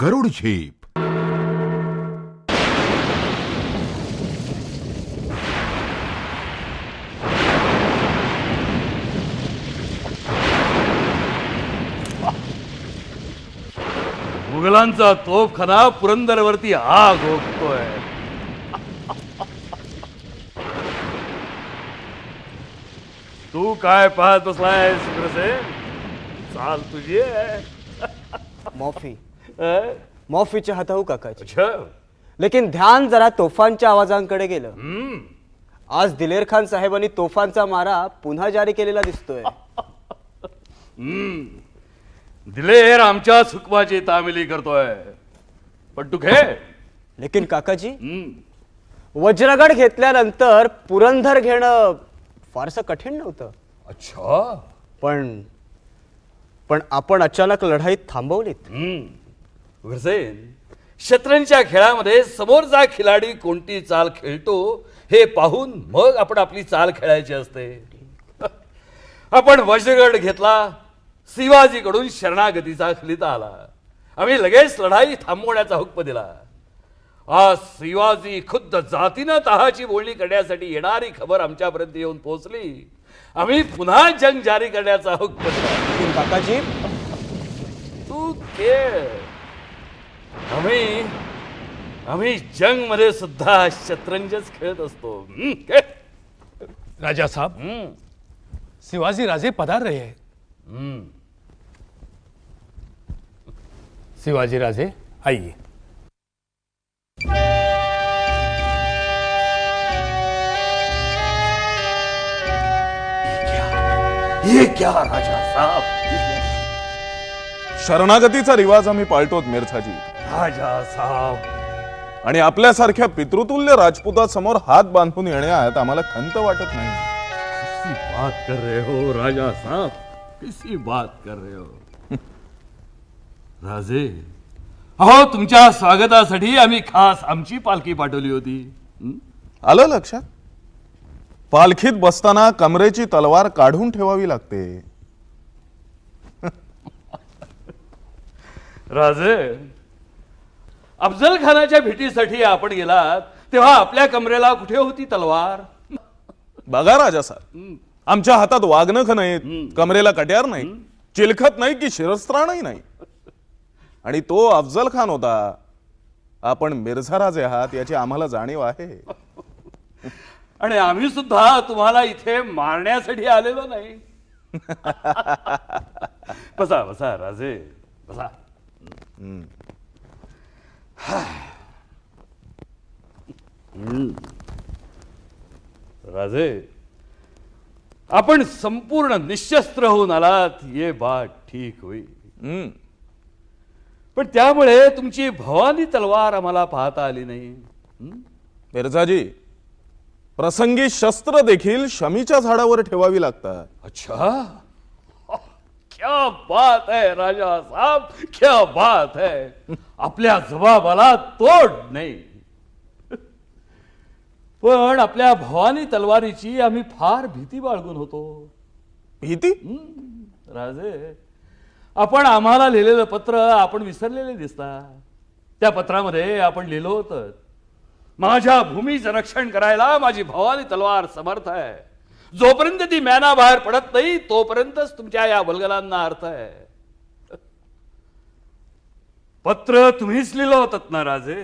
गरुड झेप. मुघलांचा तोफखाना पुरंदरवरती आग ओकतोय. तू काय पाहत बसलाय सुग्रसेन? चाल तुझी आहे. माफी माफीच्या हाताहू काकाची. अच्छा. लेकिन ध्यान जरा तोफांच्या आवाजांकडे गेलं. आज दिलेर खान साहेबांनी तोफांचा मारा पुन्हा जारी केलेला दिसतोय. दिलेर आमच्या सुखमाची तामिली करतोय. पण तू घे. लेकिन काकाजी, वज्रगड घेतल्यानंतर पुरंदर घेणं फारसं कठीण नव्हतं. अच्छा. पण आपण अचानक लढाईत थांबवलीत. सुग्रसेन, शतरंजच्या खेळामध्ये समोरचा खिलाडी कोणती चाल खेळतो हे पाहून मग आपण आपली चाल खेळायची असते. आपण वज्रगड घेतला. शिवाजीकडून शरणागतीचा खलिता आला. आम्ही लगेच लढाई थांबवण्याचा हुक्म दिला. आज शिवाजी खुद्द जातीनं तहाची बोलणी करण्यासाठी येणारी खबर आमच्यापर्यंत येऊन पोहोचली. आम्ही पुन्हा जंग जारी करण्याचा हुक्म दिला. लेकिन काकाजी, तू खेळ. आम्ही जंग मध्ये सुद्धा शतरंजच खेळत असतो. राजा साहब, शिवाजी राजे पधार रहे हैं. शिवाजी राजे आइए. ये क्या राजा साहब? शरणागतीचा रिवाज आम्ही पाळतोत मिरझाजी. राजा साहब, आणि आपल्यासारख्या पितृतुल्य राजपुतासमोर हात बांधून येण्यात आम्हाला खंत वाटत नाही. किसी बात कर रहे हो राजा साहब? किसी बात कर रहे हो? राजे, अहो तुमच्या स्वागतासाठी आम्ही खास आमची पालखी पाठवली होती. आलं लक्षात? पालखीत बसताना कमरेची तलवार काढून ठेवावी लागते. राजे, अफजल खानाच्या भेटीसाठी आपण गेलात तेव्हा आपल्या कमरेला कुठे होती तलवार? बघा राजा साहेब, आमच्या हातात वाघनख नाहीत, कमरेला कट्यार नाही, चिलखत नाही की शिरस्त्राणही नाही. आणि तो अफजल खान होता. आपण मिर्झा राजे आहात याची आम्हाला जाणीव आहे. आणि आम्ही सुद्धा तुम्हाला इथे मारण्यासाठी आलेलो नाही. बसा बसा राजे, बसा. राजे, आपण संपूर्ण निशस्त्र होऊन आलात ये बात ठीक होईल. पण त्यामुळे तुमची भवानी तलवार आम्हाला पाहता आली नाही. मिर्झाजी, प्रसंगी शस्त्र देखील शमीच्या झाडावर ठेवावी लागतात. अच्छा, क्या बात है राजा साहब, क्या बात है. आपल्या जबाबाला तोड नाही. पण आपल्या भवानी तलवारीची आम्ही फार भीती बाळगून होतो. भीती? राजे, आपण आम्हाला लिहिलेलं पत्र आपण विसरलेले दिसता. त्या पत्रामध्ये आपण लिहिलं होतं, माझ्या भूमीचं रक्षण करायला माझी भवानी तलवार समर्थ आहे. जोपर्यंत ती म्याना बाहेर पडत नाही तोपर्यंतच तुमच्या या वल्गलांना अर्थ आहे. पत्र तुम्हीच लिहिलं होतं ना राजे?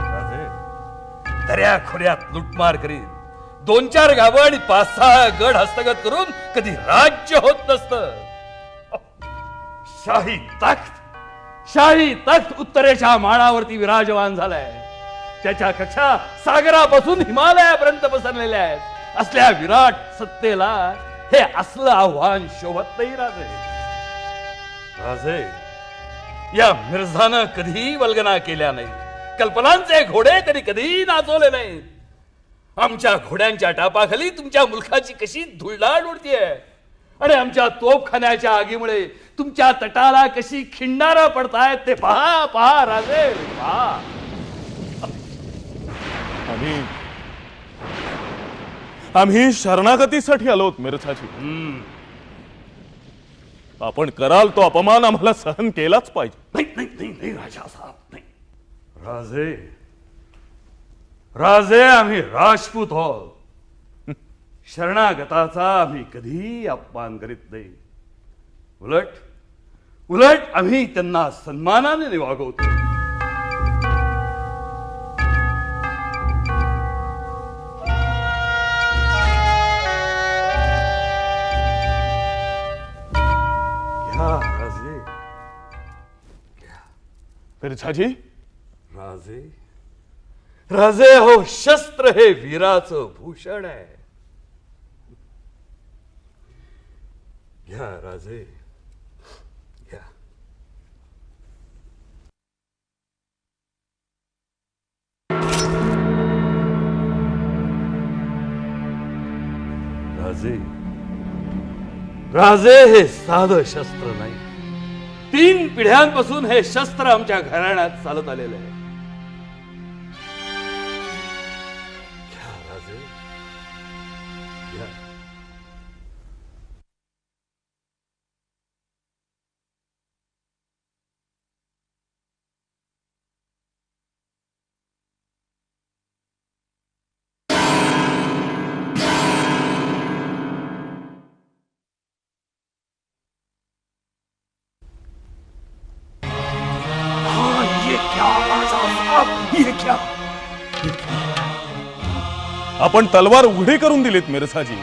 राजे, दर्या खोऱ्यात लुटमार करीत 2-4 गावं आणि 5-6 गड हस्तगत करून कधी राज्य होत नसतं. शाही तख्त उत्तरेच्या माळावरती विराजमान झालाय. त्याच्या कक्षा सागरापासून हिमालयापर्यंत पसरलेल्या आहेत. असल्या विराट सत्तेला हे असलं आव्हान शोभत नाही राजे. राजे, या मिर्झानं कधीही वल्गना केल्या नाही. कल्पनांचे घोडे कधी नाचवले नाहीत. आमच्या घोड्यांच्या टापाखाली तुमच्या मुलखाची कशी धुळदाड उडतीये आणि आमच्या तोफखान्याच्या आगीमुळे तुमच्या तटाला कशी खिंडारं पडतायत ते पहा पहा राजे, पहा. आम्ही शरणागतीसाठी आलोत मिरझाजी. आपण कराल तो अपमान आम्हाला सहन केलाच पाहिजे. नाही नाही नाही नाही राजा साहेब, नाही. राजे राजे आम्ही राजपूत आहोत. शरणागताचा आम्ही कधीही अपमान करीत नाही. उलट उलट आम्ही त्यांना सन्मानाने वागवतो. घ्या राजे, मिर्झाजी, राजे राजे हो शस्त्र हे वीराचं भूषण आहे. घ्या राजे, घ्या. राजे राजे हे साधं शस्त्र नाही. 3 पिढ्यांपासून हे शस्त्र आमच्या घराण्यात चालत आलेलं आहे. घ्या राजे, घ्या. आपण तलवार उघडी करून दिलीत मिर्झाजी.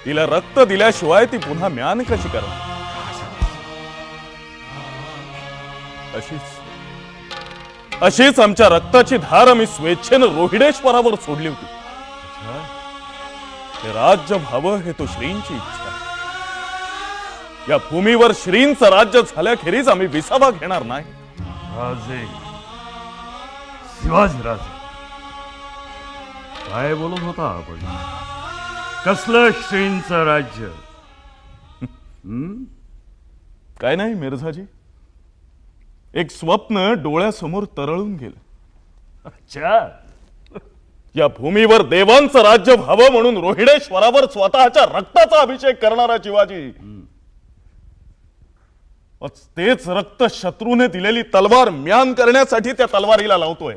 तिला रक्त दिल्याशिवाय ती पुन्हा म्यान कशी करणार? अशीच आमच्या रक्ताची धार आम्ही स्वेच्छेनं रोहिडेश्वरावर सोडली होती. हे राज्य व्हावं हे तो श्रींची इच्छा. या भूमीवर श्रींचं राज्य झाल्याखेरीज आम्ही विसावा घेणार नाही. राजे, शिवाजी राजे, काय बोलत होता आपण? कसलं श्रींचं राज्य? काय नाही मिर्झाजी, एक स्वप्न डोळ्यासमोर तरळून गेलं. अच्छा, या भूमीवर देवांचं राज्य व्हावं म्हणून रोहिडेश्वरावर स्वतःच्या रक्ताचा अभिषेक करणारा शिवाजी तेच रक्त शत्रूने दिलेली तलवार म्यान करण्यासाठी त्या तलवारीला लावतोय.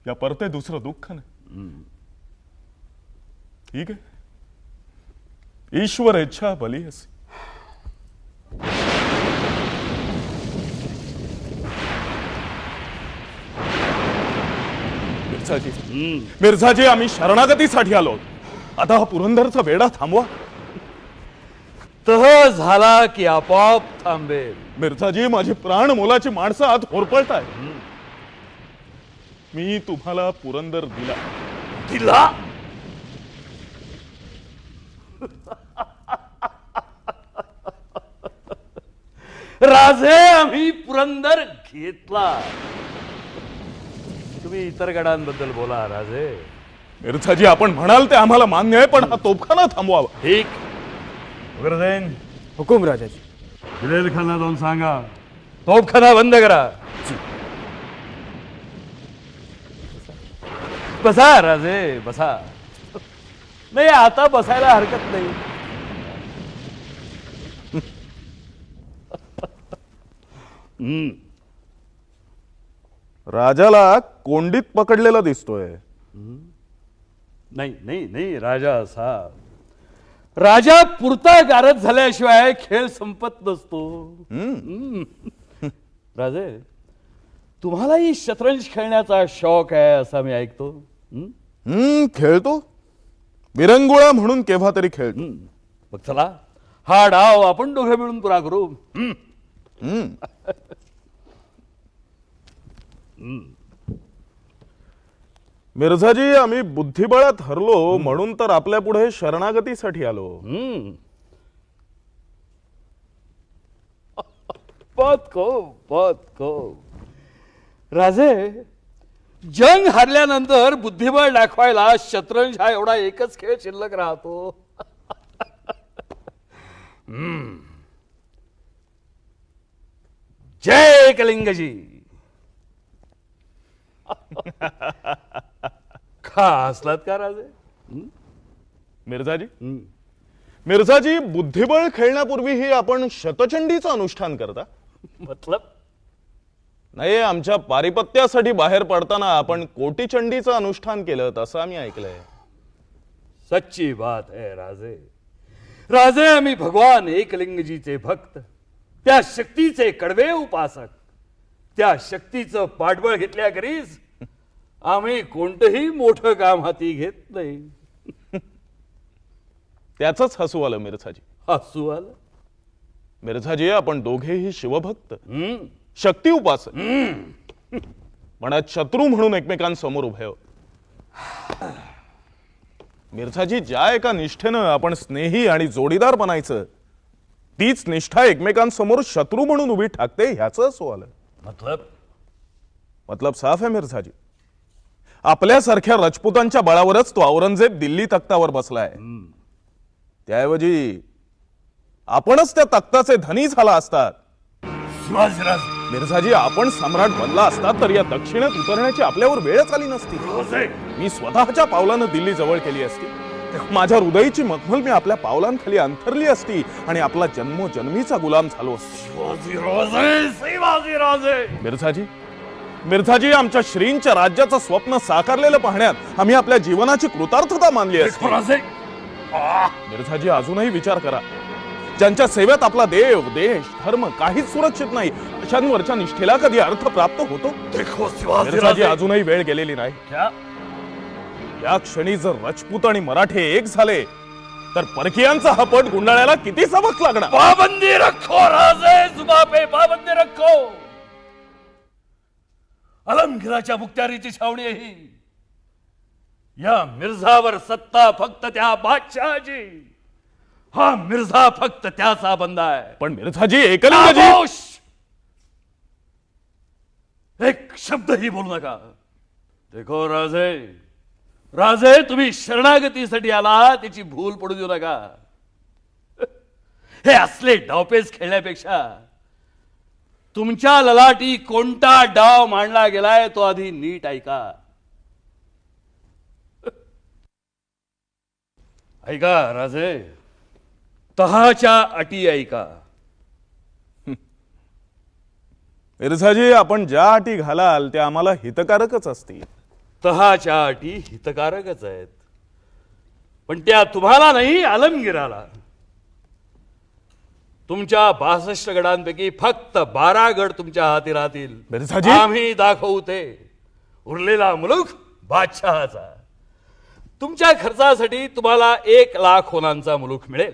या परते दुसरं दुःख नाही. ठीक आहे, ईश्वर इच्छा बली असे. मिर्झाजी, आम्ही शरणागतीसाठी आलो. आता हा पुरंदरचा वेढा थांबवा. तह झाला की आपोआप थांबेल. मिर्झाजी, माझी प्राण मोलाची माणसं आत होरपळताय. मी तुम्हाला पुरंदर दिला. दिला? राजे, आम्ही पुरंदर घेतला. तुम्ही इतर गडांबद्दल बोला राजे. मिर्झाजी, आपण म्हणाल ते आम्हाला मान्य आहे, पण हा तोफखाना थांबवावा. ठीक. उग्रसेन, हुकुम राजाजी. दिलेर खाना जाऊन सांगा तोफखाना बंद करा. बसा राजे, बसा. नाही, आता बसायला हरकत नाही. राजाला कोंडीत पकडलेला दिसतोय. नाही नाही नाही राजा साहेब, राजा पुरता गारद झाल्याशिवाय खेळ संपत नसतो. राजे, तुम्हालाही शतरंज खेळण्याचा शौक आहे असं मी ऐकतो. खेळतो, विरंगुळा म्हणून केव्हा तरी खेळतो. मग चला, हा डाव आपण दोघे मिळून पुरा करू. मिर्झाजी, आम्ही बुद्धिबळात हरलो म्हणून तर आपल्या पुढे शरणागतीसाठी आलो. बहुत खूप राजे, जंग हारल्यानंतर बुद्धिबळ दाखवायला शतरंज हा एवढा एकच खेळ शिल्लक राहतो. जय कलिंगजी. का हसलात का राजे? मिर्झाजी, मिर्झाजी, बुद्धिबळ खेळण्यापूर्वीही आपण शतचंडीचं अनुष्ठान करता? मतलब नाही, आमच्या पारिपत्यासाठी बाहेर पडताना आपण कोटीचंडीचं अनुष्ठान केलं तसं आम्ही ऐकलंय. सच्ची बात है राजे. राजे, आम्ही भगवान एकलिंगजीचे भक्त, त्या शक्तीचे कडवे उपासक. त्या शक्तीचं पाठबळ घेतल्याकरीच आम्ही कोणतंही मोठं काम हाती घेत नाही. त्याच हसू आलं मिर्झाजी. हसू आलं? मिर्झाजी, आपण दोघेही शिवभक्त, शक्ती उपासक, म्हणत शत्रू म्हणून एकमेकांसमोर उभे आहोत. मिर्झाजी, ज्या एका निष्ठेनं आपण स्नेही आणि जोडीदार बनायचं, तीच निष्ठा एकमेकांसमोर शत्रू म्हणून उभी ठाकते ह्याचं असू आलं. मतलब साफ आहे मिर्झाजी. आपल्यासारख्या राजपुतांच्या बळावरच तो औरंगजेब दिल्ली तख्तावर बसलाय. त्याऐवजी आपणच त्या तख्ताचे धनी झाला असतात. मिर्झाजी, आपण सम्राट बनला असतात तर या दक्षिणेत उतरण्याची आपल्यावर वेळच आली नसती. मी स्वतःच्या पावलानं दिल्ली जवळ केली असती. माझ्या हृदयाची मखमल मी आपल्या पावलांखाली अंथरली असती आणि आपला जन्मोजन्मीचा गुलाम झालो असतो. मिर्झाजी, आमच्या श्रींच्या राज्याचं स्वप्न साकारलेलं पाहण्यात आम्ही आपल्या जीवनाची कृतार्थता मानली असते. मिर्झाजी, अजूनही विचार करा. ज्यांच्या सेवेत आपला देव, देश, धर्म काहीच सुरक्षित नाही, अशांवरच्या निष्ठेला कधी अर्थ प्राप्त होतो? मिर्झाजी, अजूनही वेळ गेलेली नाही. या क्षणी जर राजपूत आणि मराठे एक झाले तर परकीयांचा हा पट गुंडाळ्याला किती सबक लागणार. पाबंदी रखो राजे, जुबा पे पाबंदी रखो. अलमगिराच्या मुक्त्यारीची छावणी आहे ही. या मिर्झावर सत्ता फक्त त्या बादशहाची. हा मिर्झा फक्त त्याचा बंदा आहे. पण मिर्झाजी, एकलिंगजी, खामोश! एक शब्दही बोलू नका. देखो राजे, राजे, तुम्ही शरणागतीसाठी आला, त्याची भूल पडू देऊ नका. हे असले डावपेच खेळण्यापेक्षा तुमच्या ललाटी कोणता डाव मांडला गेलाय तो आधी नीट ऐका. ऐका राजे, तहाच्या अटी ऐका. मिर्झाजी, आपण ज्या अटी घालाल त्या आम्हाला हितकारकच असतील. तहाच्या अटी हितकारकच आहेत, पण त्या तुम्हाला नाही, आलमगिराला. तुमच्या 62 गडांपैकी फक्त 12 गड तुमच्या हाती राहतील. मिर्झाजी, आम्ही दाखवू ते. उरलेला मुलूक बादशहाचा. तुमच्या खर्चासाठी तुम्हाला 1 लाख होनांचा मुलूक मिळेल.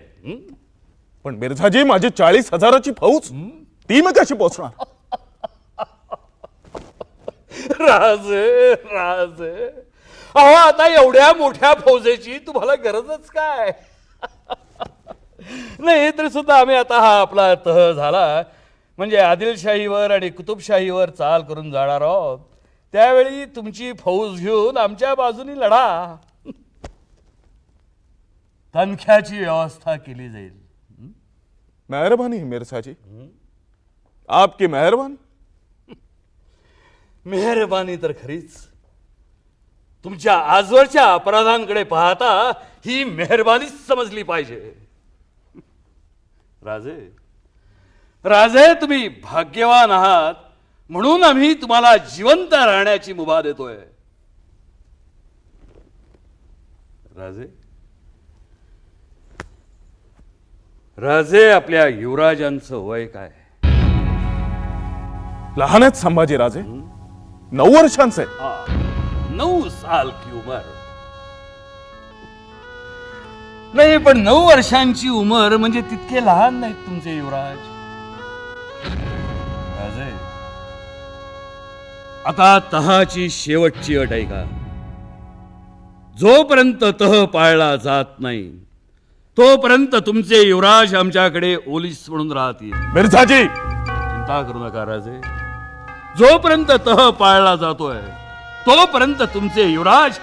पण मिर्झाजी, माझी 40,000ची फौज, ती मी कशी पोचणार? राजे, राजे, अहो, आता एवढ्या मोठ्या फौजेची तुम्हाला गरजच काय? नाही तरी सुद्धा आम्ही आता हा आपला तह झाला म्हणजे आदिलशाहीवर आणि कुतुबशाहीवर चाल करून जाणार आहोत. त्यावेळी तुमची फौज घेऊन आमच्या बाजूनी लढा. तनख्याची व्यवस्था केली जाईल. मेहरबानी मिर्झाजी, आपकी मेहरबानी. मेहरबानी तर खरीच. तुमच्या आजवरच्या अपराधांकडे पाहता ही मेहरबानीच समजली पाहिजे. राजे, राजे, तुम्ही भाग्यवान आहात म्हणून आम्ही तुम्हाला जिवंत राहण्याची मुभा देतोय. राजे, राजे, आपल्या युवराजांचं वय काय? लहान आहेत संभाजी राजे, 9 वर्षांचे. 9 साल की उमर. नाही, पण 9 वर्षांची उमर म्हणजे तितके लहान नाहीत तुमचे युवराज. राजे, आता तहाची शेवटची अट ऐका. जोपर्यंत तह पाळला जात नाही तोपर्यंत तुमचे युवराज आमच्याकडे ओलीस म्हणून राहतील. मिर्झाजी, चिंता करू नका राजे. जोपर्यंत तह पाळला जातोय तोपर्यंत तुमचे युवराज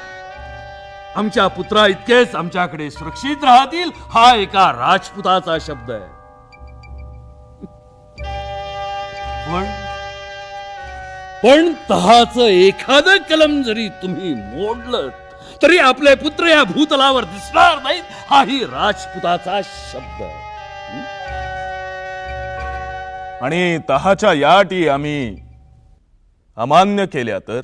आमच्या पुत्रा इतकेच आमच्याकडे सुरक्षित राहतील. हा एका राजपुताचा शब्द आहे. पण तहाचं एखादं कलम जरी तुम्ही मोडलं तरी आपले पुत्र या भूतलावर दिसणार नाहीत, हाही राजपुताचा शब्द. आणि तहाच्या या अटी आम्ही अमान्य केल्या तर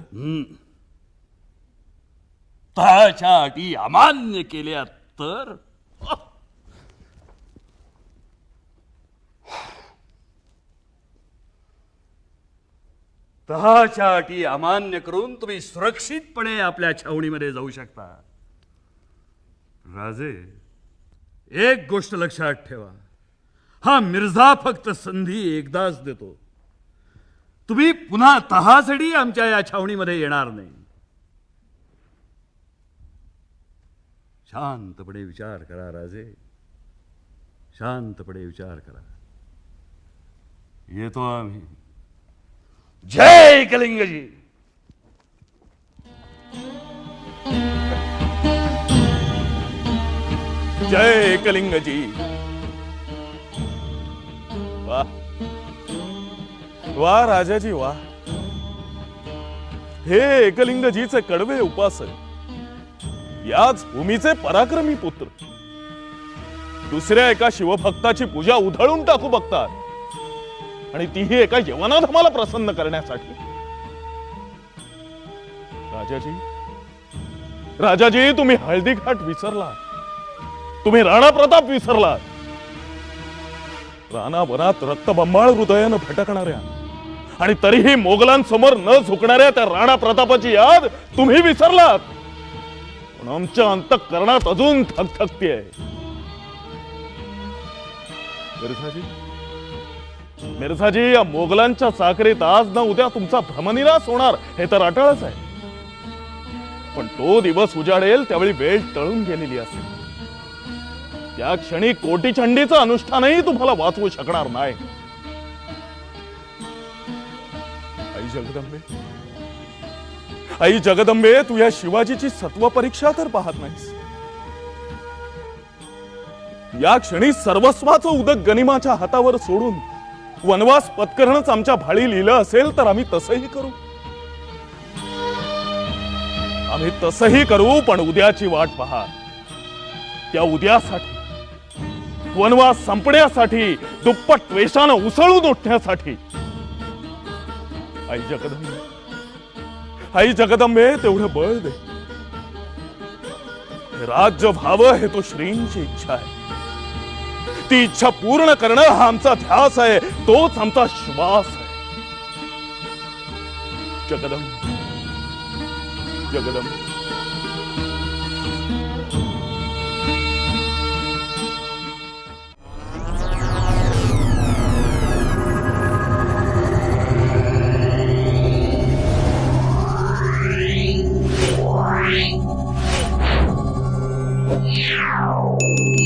तहाच्या अटी अमान्य केल्या तर तहाच्या अटी अमान्य करून तुम्ही सुरक्षितपणे आपल्या छावणीमध्ये जाऊ शकता. राजे, एक गोष्ट लक्षात ठेवा, हा मिर्झा फक्त संधी एकदाच देतो. तुम्ही पुन्हा तहासाठी आमच्या या छावणीमध्ये येणार नाही. शांतपणे विचार करा राजे, शांतपणे विचार करा. येतो आम्ही. जय कलिंगजी. जय कलिंगजी. वा वा राजाजी वा. हे एकलिंगजीचे कडवे उपासक, याच भूमीचे पराक्रमी पुत्र दुसऱ्या एका शिवभक्ताची पूजा उधळून टाकू बघतात, आणि तीही एका यवनाधमाला प्रसन्न करण्यासाठी. राजाजी, राजाजी, तुम्ही हळदीघाट विसरला, तुम्ही राणा प्रताप विसरलात. रानावनात रक्तबंबाळ हृदयानं भटकणाऱ्या आणि तरीही मोगलांसमोर न झुकणाऱ्या त्या राणा प्रतापाची याद तुम्ही विसरलात. पण आमच्या अंतःकरणात अजून थकथकतीये. मिर्झाजी, मिर्झाजी, या मोगलांच्या चाकरीत आज ना उद्या तुमचा भ्रमनिरास होणार हे तर अटळच आहे. पण तो दिवस उजाडेल त्यावेळी वेळ टळून गेलेली असेल. त्या क्षणी कोटीचंडीचं अनुष्ठानही तुम्हाला वाचवू शकणार नाही. आई जगदंबे, आई जगदंबे, तू या शिवाजीची सत्व परीक्षा तर पाहत नाहीस. या क्षणी सर्वस्वाचं उदक गनिमाच्या हातावर सोडून वनवास पत्करणंच आमच्या भाळी लिहिलं असेल तर आम्ही तसंही करू. आम्ही तसंही करू, पण उद्याची वाट पहा. त्या उद्यासाठी, वनवास संपण्यासाठी, दुप्पट द्वेषानं उसळून उठण्यासाठी. आई जगदंबे, आई जगदंबे, तेवढं बळ दे. हे राज्य व्हावं हे तो श्रींची इच्छा आहे. ती इच्छा पूर्ण करणं हा आमचा ध्यास आहे, तोच आमचा श्वास आहे. जगदंबे, जगदंबे. Meow.